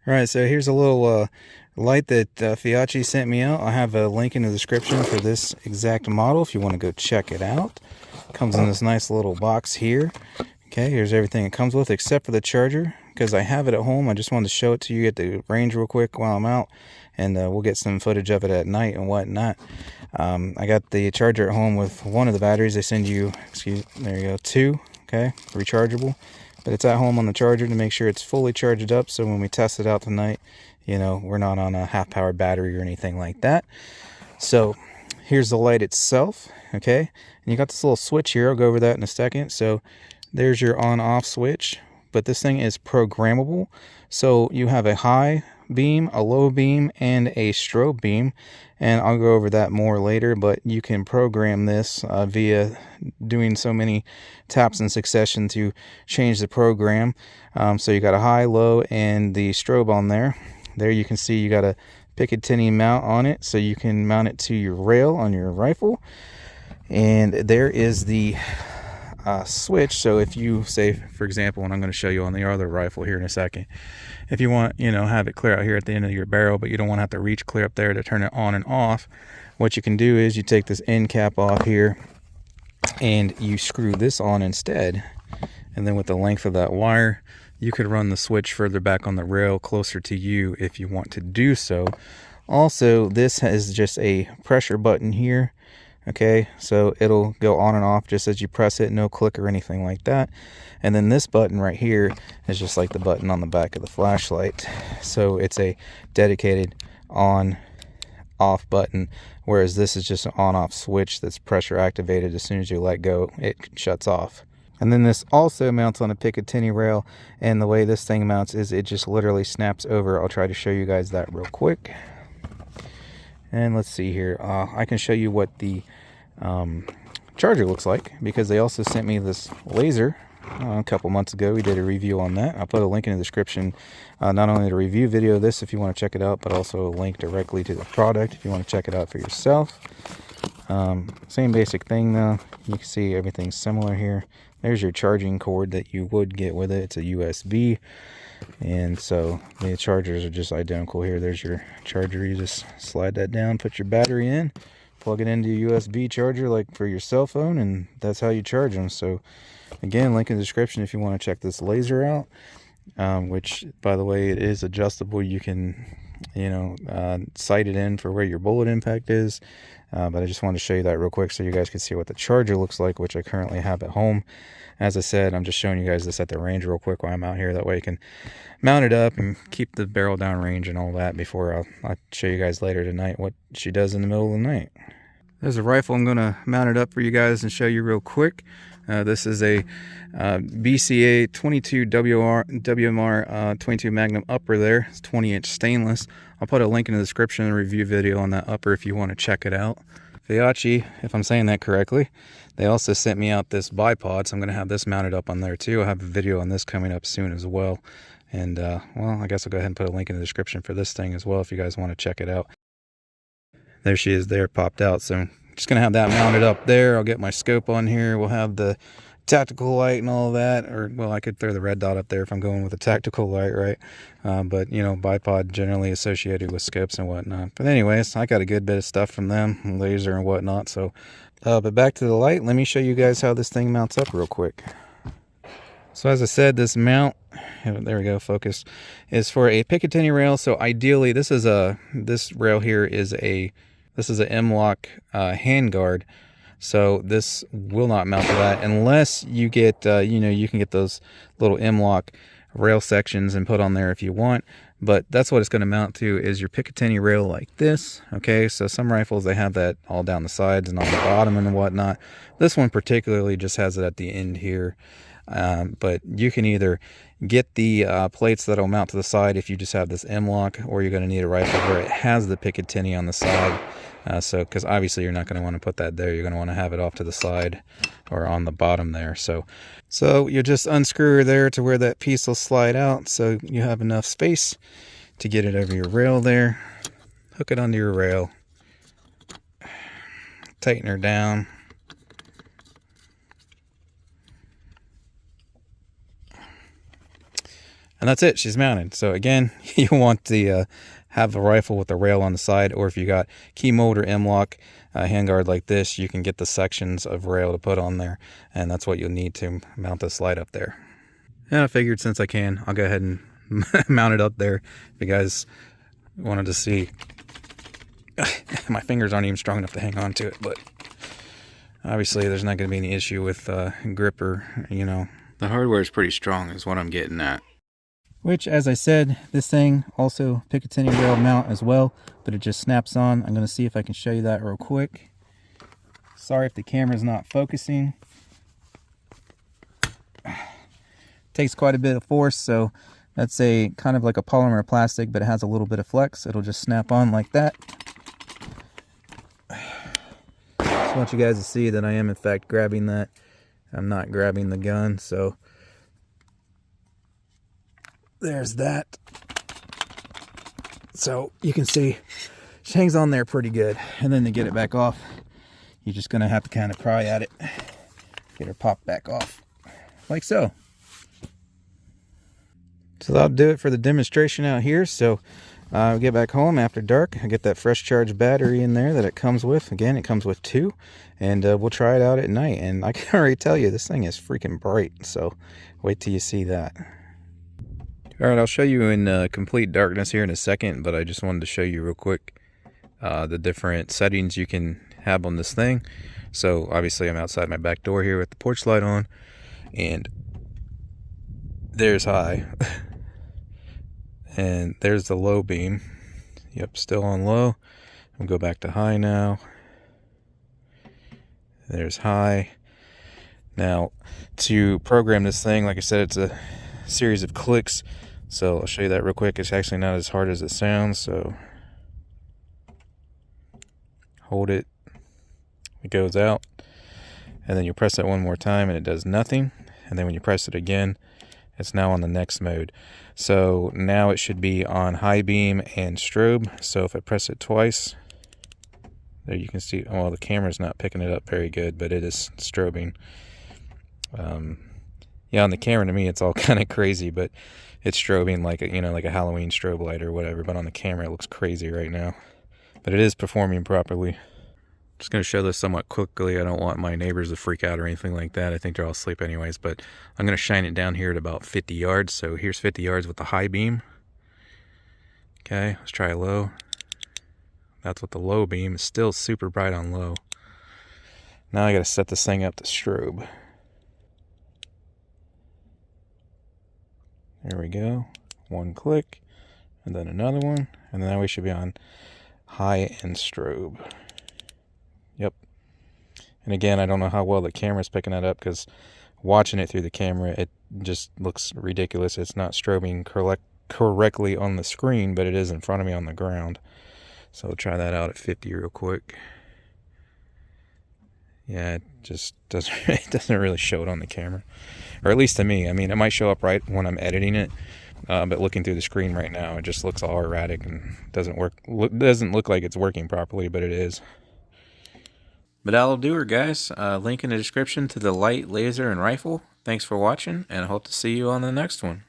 All right, so here's a little light that Feyachi sent me out. I have a link in the description for this exact model if you want to go check it out. It comes in this nice little box here. Okay, here's everything it comes with except for the charger, because I have it at home. I just wanted to show it to you at the range real quick while I'm out, and we'll get some footage of it at night and whatnot. I got the charger at home with one of the batteries. They send you, there you go, two, okay, rechargeable. But it's at home on the charger to make sure it's fully charged up, so when we test it out tonight, you know, we're not on a half-powered battery or anything like that. So here's the light itself, okay? And you got this little switch here. I'll go over that in a second. So there's your on-off switch, but this thing is programmable. So you have a high beam, a low beam, and a strobe beam, and I'll go over that more later, but you can program this via doing so many taps in succession to change the program. So you got a high, low, and the strobe on there. There you can see you got a Picatinny mount on it, so you can mount it to your rail on your rifle. And there is the switch. So if you say, for example, and I'm going to show you on the other rifle here in a second, if you want, you know, have it clear out here at the end of your barrel, but you don't want to have to reach clear up there to turn it on and off, what you can do is you take this end cap off here and you screw this on instead, and then with the length of that wire you could run the switch further back on the rail closer to you if you want to do so. Also, this has just a pressure button here. Okay, so it'll go on and off just as you press it, no click or anything like that. And then this button right here is just like the button on the back of the flashlight. So it's a dedicated on-off button, whereas this is just an on-off switch that's pressure activated. As soon as you let go, it shuts off. And then this also mounts on a Picatinny rail, and the way this thing mounts is it just literally snaps over. I'll try to show you guys that real quick. And let's see here. I can show you what the charger looks like, because they also sent me this laser a couple months ago. We did a review on that. I'll put a link in the description, not only the review video of this if you want to check it out, but also a link directly to the product if you want to check it out for yourself. Same basic thing though. You can see everything's similar here. There's your charging cord that you would get with it. It's a USB. And so the chargers are just identical here. There's your charger. You just slide that down, put your battery in, plug it into your USB charger like for your cell phone, and that's how you charge them. So again, link in the description if you want to check this laser out, which by the way, it is adjustable. You can, you know, sight it in for where your bullet impact is. But I just wanted to show you that real quick so you guys can see what the charger looks like, which I currently have at home. As I said, I'm just showing you guys this at the range real quick while I'm out here. That way you can mount it up and keep the barrel down range and all that before I'll show you guys later tonight what she does in the middle of the night. There's a rifle. I'm going to mount it up for you guys and show you real quick. This is a BCA 22 WMR 22 Magnum upper there. It's 20-inch stainless. I'll put a link in the description and review video on that upper if you want to check it out. Feyachi, if I'm saying that correctly, they also sent me out this bipod, so I'm going to have this mounted up on there too. I'll have a video on this coming up soon as well. And, well, I guess I'll go ahead and put a link in the description for this thing as well if you guys want to check it out. There she is there, popped out. So I'm just going to have that mounted up there. I'll get my scope on here. We'll have the tactical light and all that, or well, I could throw the red dot up there if I'm going with a tactical light, right? But you know, bipod generally associated with scopes and whatnot. But anyways, I got a good bit of stuff from them, laser and whatnot. So but back to the light, let me show you guys how this thing mounts up real quick. So as I said, this mount, there we go, focus, is for a Picatinny rail. So ideally this rail here is this is a M-lock handguard. So this will not mount to that unless you get, you know, you can get those little M-lock rail sections and put on there if you want. But that's what it's going to mount to, is your Picatinny rail like this. Okay, so some rifles, they have that all down the sides and on the bottom and whatnot. This one particularly just has it at the end here. But you can either get the plates that'll mount to the side if you just have this M-lock, or you're going to need a rifle where it has the Picatinny on the side. So, because obviously you're not going to want to put that there. You're going to want to have it off to the side or on the bottom there. So you just unscrew her there to where that piece will slide out, so you have enough space to get it over your rail there. Hook it onto your rail. Tighten her down. And that's it. She's mounted. So again, you want to have a rifle with a rail on the side, or if you got key mold or M-lock handguard like this, you can get the sections of rail to put on there, and that's what you'll need to mount this light up there. And I figured since I can, I'll go ahead and mount it up there. If you guys wanted to see, my fingers aren't even strong enough to hang on to it, but obviously there's not going to be any issue with grip or, you know. The hardware is pretty strong is what I'm getting at. Which, as I said, this thing also Picatinny rail mount as well, but it just snaps on. I'm going to see if I can show you that real quick. Sorry if the camera's not focusing. Takes quite a bit of force, so that's a kind of like a polymer plastic, but it has a little bit of flex. It'll just snap on like that. Just want you guys to see that I am in fact grabbing that. I'm not grabbing the gun, so there's that. So you can see she hangs on there pretty good. And then to get it back off, you're just gonna have to kind of pry at it, get her popped back off, like so. So that'll do it for the demonstration out here. So I'll get back home after dark. I get that fresh charged battery in there that it comes with. Again, it comes with 2, and we'll try it out at night. And I can already tell you, this thing is freaking bright. So wait till you see that. All right, I'll show you in complete darkness here in a second, but I just wanted to show you real quick the different settings you can have on this thing. So obviously I'm outside my back door here with the porch light on, and there's high. And there's the low beam. Yep, still on low. We'll go back to high now. There's high. Now, to program this thing, like I said, it's a series of clicks. So I'll show you that real quick. It's actually not as hard as it sounds. So hold it. It goes out. And then you press it one more time and it does nothing. And then when you press it again, it's now on the next mode. So now it should be on high beam and strobe. So if I press it twice, there you can see, well, the camera's not picking it up very good, but it is strobing. Yeah, on the camera to me it's all kind of crazy, but it's strobing like a, you know, like a Halloween strobe light or whatever. But on the camera it looks crazy right now. But it is performing properly. Just going to show this somewhat quickly. I don't want my neighbors to freak out or anything like that. I think they're all asleep anyways, but I'm going to shine it down here at about 50 yards. So here's 50 yards with the high beam. Okay, let's try low. That's with the low beam. It's still super bright on low. Now I got to set this thing up to strobe. There we go. One click, and then another one, and then now we should be on high and strobe. Yep. And again, I don't know how well the camera's picking that up, because watching it through the camera, it just looks ridiculous. It's not strobing correctly on the screen, but it is in front of me on the ground. So we'll try that out at 50 real quick. Yeah, it just doesn't, it doesn't really show it on the camera. Or at least to me. I mean, it might show up right when I'm editing it, but looking through the screen right now, it just looks all erratic and doesn't look like it's working properly, but it is. But that'll do her, guys. Link in the description to the light, laser, and rifle. Thanks for watching, and I hope to see you on the next one.